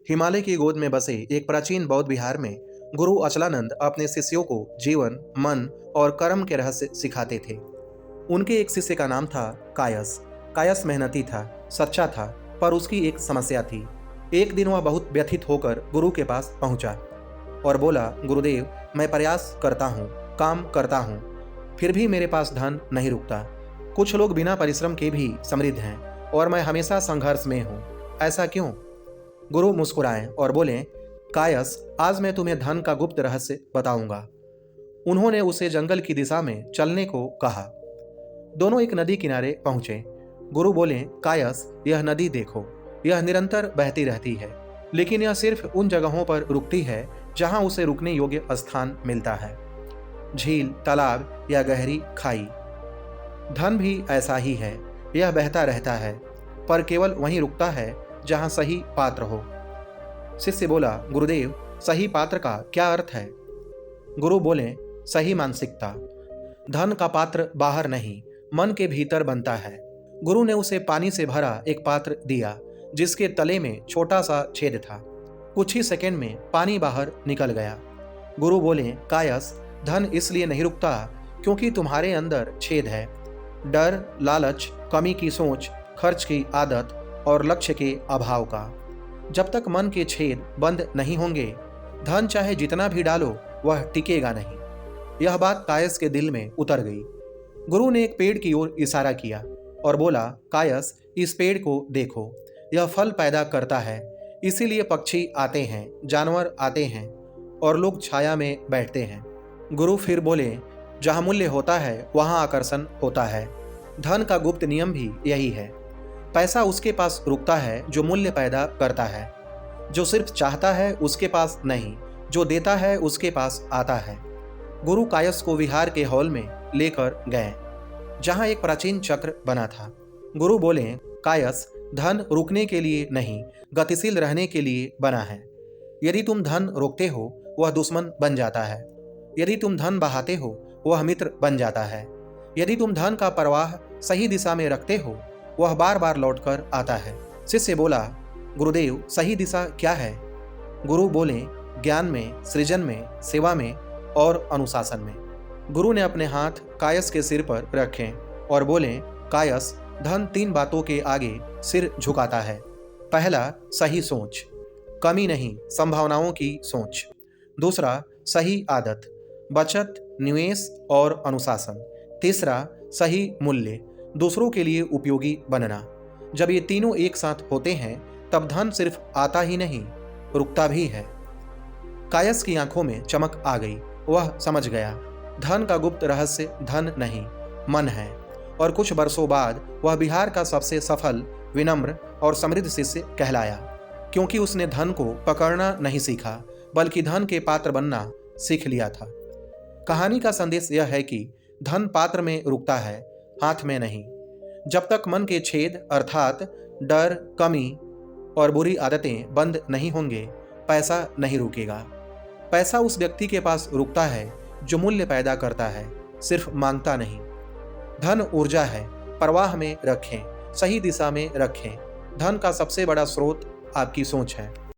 हिमालय की गोद में बसे एक प्राचीन बौद्ध विहार में गुरु अचलानंद अपने शिष्यों को जीवन, मन और कर्म के रहस्य सिखाते थे। उनके एक शिष्य का नाम था कायस। कायस मेहनती था, सच्चा था, पर उसकी एक समस्या थी। एक दिन वह बहुत व्यथित होकर गुरु के पास पहुंचा और बोला, गुरुदेव, मैं प्रयास करता हूँ, काम करता हूँ, फिर भी मेरे पास धन नहीं रुकता। कुछ लोग बिना परिश्रम के भी समृद्ध हैं और मैं हमेशा संघर्ष में हूँ। ऐसा क्यों? गुरु मुस्कुराए और बोले, कायस, आज मैं तुम्हें धन का गुप्त रहस्य बताऊंगा। उन्होंने उसे जंगल की दिशा में चलने को कहा। दोनों एक नदी किनारे पहुंचे। गुरु बोले, कायस, यह नदी देखो, यह निरंतर बहती रहती है, लेकिन यह सिर्फ उन जगहों पर रुकती है जहां उसे रुकने योग्य स्थान मिलता है, झील, तालाब या गहरी खाई। धन भी ऐसा ही है, यह बहता रहता है, पर केवल वहीं रुकता है जहां सही पात्र हो। शिष्य बोला, गुरुदेव, सही पात्र का क्या अर्थ है? गुरु बोले, सही मानसिकता। धन का पात्र बाहर नहीं, मन के भीतर बनता है। गुरु ने उसे पानी से भरा एक पात्र दिया जिसके तले में छोटा सा छेद था। कुछ ही सेकंड में पानी बाहर निकल गया। गुरु बोले, कायस, धन इसलिए नहीं रुकता क्योंकि तुम्हारे अंदर छेद है। डर, लालच, कमी की सोच, खर्च की आदत और लक्ष्य के अभाव का। जब तक मन के छेद बंद नहीं होंगे, धन चाहे जितना भी डालो वह टिकेगा नहीं। यह बात कायस के दिल में उतर गई। गुरु ने एक पेड़ की ओर इशारा किया और बोला, कायस, इस पेड़ को देखो, यह फल पैदा करता है, इसीलिए पक्षी आते हैं, जानवर आते हैं और लोग छाया में बैठते हैं। गुरु फिर बोले, जहाँ मूल्य होता है वहाँ आकर्षण होता है। धन का गुप्त नियम भी यही है। पैसा उसके पास रुकता है जो मूल्य पैदा करता है। जो सिर्फ चाहता है उसके पास नहीं, जो देता है उसके पास आता है। गुरु कायस को विहार के हॉल में लेकर गए जहाँ एक प्राचीन चक्र बना था। गुरु बोले, कायस, धन रुकने के लिए नहीं, गतिशील रहने के लिए बना है। यदि तुम धन रोकते हो वह दुश्मन बन जाता है, यदि तुम धन बहाते हो वह मित्र बन जाता है। यदि तुम धन का प्रवाह सही दिशा में रखते हो वह बार बार लौटकर आता है। शिष्य बोला, गुरुदेव, सही दिशा क्या है? गुरु बोले, ज्ञान में, सृजन में, सेवा में और अनुशासन में। गुरु ने अपने हाथ कायस के सिर पर रखे और बोले, कायस, धन 3 बातों के आगे सिर झुकाता है। पहला, सही सोच, कमी नहीं, संभावनाओं की सोच। दूसरा, सही आदत, बचत, निवेश और अनुशासन। तीसरा, सही मूल्य, दूसरों के लिए उपयोगी बनना। जब ये तीनों एक साथ होते हैं तब धन सिर्फ आता ही नहीं, रुकता भी है। कायस की आंखों में चमक आ गई। वह समझ गया, धन का गुप्त रहस्य धन नहीं, मन है। और कुछ वर्षों बाद वह बिहार का सबसे सफल, विनम्र और समृद्ध शिष्य कहलाया, क्योंकि उसने धन को पकड़ना नहीं सीखा बल्कि धन के पात्र बनना सीख लिया था। कहानी का संदेश यह है कि धन पात्र में रुकता है, हाथ में नहीं। जब तक मन के छेद अर्थात डर, कमी और बुरी आदतें बंद नहीं होंगे, पैसा नहीं रुकेगा। पैसा उस व्यक्ति के पास रुकता है जो मूल्य पैदा करता है, सिर्फ मांगता नहीं। धन ऊर्जा है, प्रवाह में रखें, सही दिशा में रखें। धन का सबसे बड़ा स्रोत आपकी सोच है।